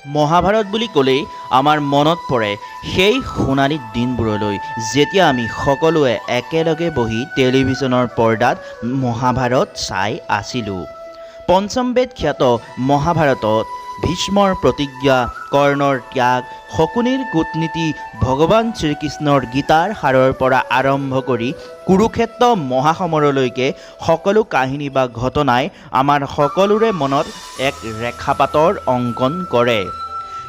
মহাভাৰত বুলি ক'লেই আমাৰ মনত পৰে সেই সোণালী দিনবোৰলৈ যেতিয়া আমি সকলোৱে একেলগে বহি টেলিভিছনৰ পৰ্দাত মহাভাৰত চাই আছিলোঁ। পঞ্চম বেদ খ্যাত মহাভাৰতত ভীষ্মৰ প্ৰতিজ্ঞা, কৰ্ণৰ ত্যাগ, শকুনিৰ কূটনীতি, ভগৱান শ্ৰীকৃষ্ণৰ গীতাৰ সাৰৰ পৰা আৰম্ভ কৰি কুৰুক্ষেত্ৰ মহাসমৰলৈকে সকলো কাহিনী বা ঘটনাই আমাৰ সকলোৰে মনত এক ৰেখাপাতৰ অংকন কৰে।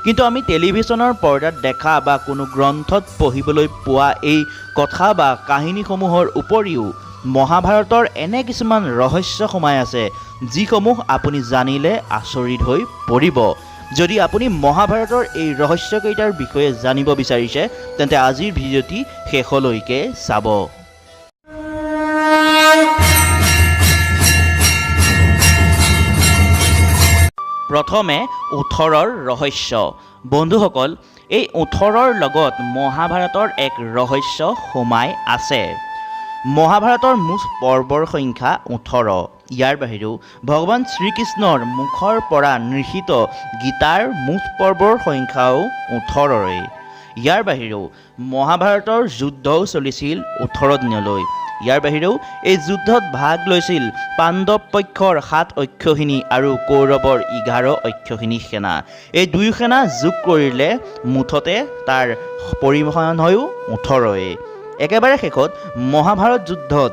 কিন্তু আমি টেলিভিছনৰ পৰ্দাত দেখা বা কোনো গ্ৰন্থত পঢ়িবলৈ পোৱা এই কথা বা কাহিনীসমূহৰ উপৰিও মহাভাৰতৰ এনে কিছুমান ৰহস্য সোমাই আছে যিসমূহ আপুনি জানিলে আচৰিত হৈ পৰিব। যদি আপুনি মহাভাৰতৰ এই ৰহস্যকেইটাৰ বিষয়ে জানিব বিচাৰিছে তেন্তে আজিৰ ভিডিঅ'টি শেষলৈকে চাব। প্ৰথমে 18ৰ ৰহস্য। বন্ধুসকল, এই 18ৰ লগত মহাভাৰতৰ এক ৰহস্য সোমাই আছে। মহাভাৰতৰ মুঠ পৰ্বৰ সংখ্যা 18। ইয়াৰ বাহিৰেও ভগৱান শ্ৰীকৃষ্ণৰ মুখৰ পৰা নিৰ্হিত গীতাৰ মুঠ পৰ্বৰ সংখ্যাও 18ৰে। ইয়াৰ বাহিৰেও মহাভাৰতৰ যুদ্ধও চলিছিল 18 দিনলৈ। ইয়াৰ বাহিৰেও এই যুদ্ধত ভাগ লৈছিল পাণ্ডৱ পক্ষৰ 7 অক্ষৌহিণী আৰু কৌৰৱৰ 11 অক্ষৌহিণী সেনা। এই দুয়ো সেনা যোগ কৰিলে মুঠতে তাৰ পৰিমাণ হয়ও 18ৰে। একেবাৰে শেষত মহাভাৰত যুদ্ধত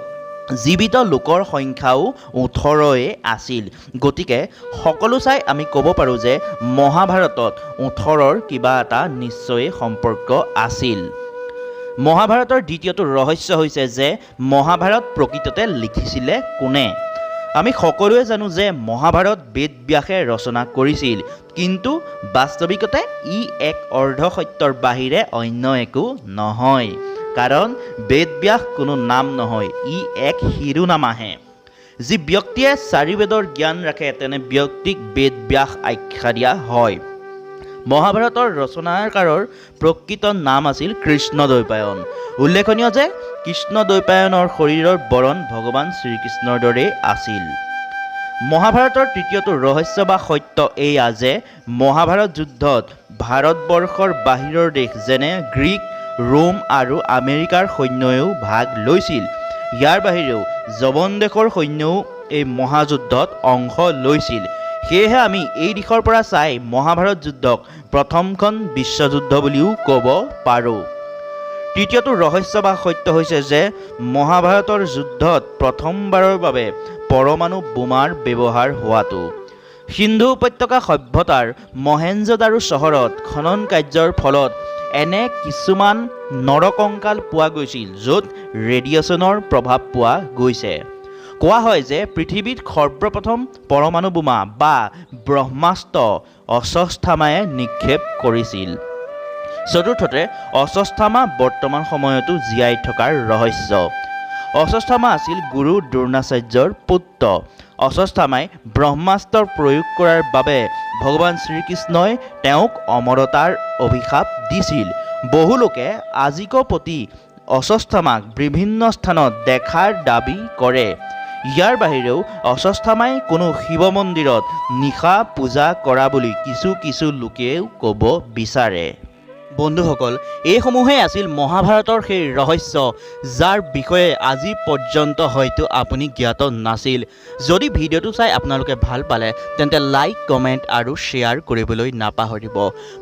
জীৱিত লোকৰ সংখ্যাও 18ৰে আছিল। গতিকে সকলো চাই আমি ক'ব পাৰোঁ যে মহাভাৰতত 18ৰ কিবা এটা নিশ্চয় সম্পৰ্ক আছিল। মহাভাৰতৰ দ্বিতীয়টো ৰহস্য হৈছে যে মহাভাৰত প্ৰকৃততে লিখিছিলে কোনে। আমি সকলোৱে জানো যে মহাভাৰত বেদব্যাসে ৰচনা কৰিছিল, কিন্তু বাস্তৱিকতে ই এক অৰ্ধসত্যৰ বাহিৰে অন্য একো নহয়। কাৰণ বেদব্যাস কোনো নাম নহয়, ই এক শিৰোনামাহে। যি ব্যক্তিয়ে 4 বেদৰ জ্ঞান ৰাখে তেনে ব্যক্তিক বেদব্যাস আখ্যা দিয়া হয়। মহাভাৰতৰ ৰচনাকাৰৰ প্ৰকৃত নাম আছিল কৃষ্ণদ্বৈপায়ন। উল্লেখনীয় যে কৃষ্ণদ্বৈপায়নৰ শৰীৰৰ বৰণ ভগৱান শ্ৰীকৃষ্ণৰ দৰেই আছিল। মহাভাৰতৰ তৃতীয়টো ৰহস্য বা সত্য এয়া যে মহাভাৰত যুদ্ধত ভাৰতবৰ্ষৰ বাহিৰৰ দেশ যেনে গ্ৰীক, ৰোম আৰু আমেৰিকাৰ সৈন্যইও ভাগ লৈছিল। ইয়াৰ বাহিৰেও যৱন দেশৰ সৈন্যও এই মহাযুদ্ধত অংশ লৈছিল। সেয়েহে আমি এই দিশৰ পৰা চাই মহাভাৰত যুদ্ধক প্ৰথমখন বিশ্বযুদ্ধ বুলিও ক'ব পাৰোঁ। তৃতীয়টো ৰহস্য বা সত্য হৈছে যে মহাভাৰতৰ যুদ্ধত প্ৰথমবাৰৰ বাবে পৰমাণু বোমাৰ ব্যৱহাৰ হোৱাটো। সিন্ধু উপত্যকা সভ্যতাৰ মহেঞ্জোদাৰো চহৰত খনন কাৰ্যৰ ফলত এনে কিছুমান নৰকংকাল পোৱা গৈছিল য'ত ৰেডিয়েশ্যনৰ প্ৰভাৱ পোৱা গৈছে। কোৱা হয় যে পৃথিৱীত সৰ্বপ্ৰথম পৰমাণু বোমা বা ব্ৰহ্মাস্ত্ৰ অশ্বত্থামায়ে নিক্ষেপ কৰিছিল। চতুৰ্থতে অশ্বত্থামা বৰ্তমান সময়তো জীয়াই থকাৰ ৰহস্য। অশ্বত্থামা আছিল গুৰু দ্ৰোণাচাৰ্যৰ পুত্ৰ। অশ্বত্থামাই ব্ৰহ্মাস্ত্ৰ প্ৰয়োগ কৰাৰ বাবে ভগৱান শ্ৰীকৃষ্ণই তেওঁক অমৰতাৰ অভিশাপ দিছিল। বহু লোকে আজিকো প্ৰতি অশ্বত্থামাক বিভিন্ন স্থানত দেখাৰ দাবী কৰে। ইয়াৰ বাহিৰেও অশ্বত্থামাই কোনো শিৱ মন্দিৰত নিশা পূজা কৰা বুলি কিছু লোকেও ক'ব বিচাৰে। বন্ধুসকল, এইসমূহেই আছিল মহাভাৰতৰ সেই ৰহস্য যাৰ বিষয়ে আজি পৰ্যন্ত হয়তো আপুনি জ্ঞাত নাছিল। যদি ভিডিঅ'টো চাই আপোনালোকে ভাল পালে তেন্তে লাইক, কমেণ্ট আৰু শ্বেয়াৰ কৰিবলৈ নাপাহৰিব।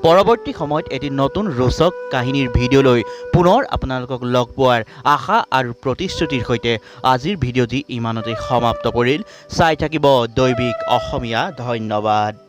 পৰৱৰ্তী সময়ত এটি নতুন ৰোচক কাহিনীৰ ভিডিঅ'লৈ পুনৰ আপোনালোকক লগ পোৱাৰ আশা আৰু প্ৰতিশ্ৰুতিৰ সৈতে আজিৰ ভিডিঅ'টি ইমানতে সমাপ্ত কৰিল। চাই থাকিব দৈবিক অসমীয়া। ধন্যবাদ।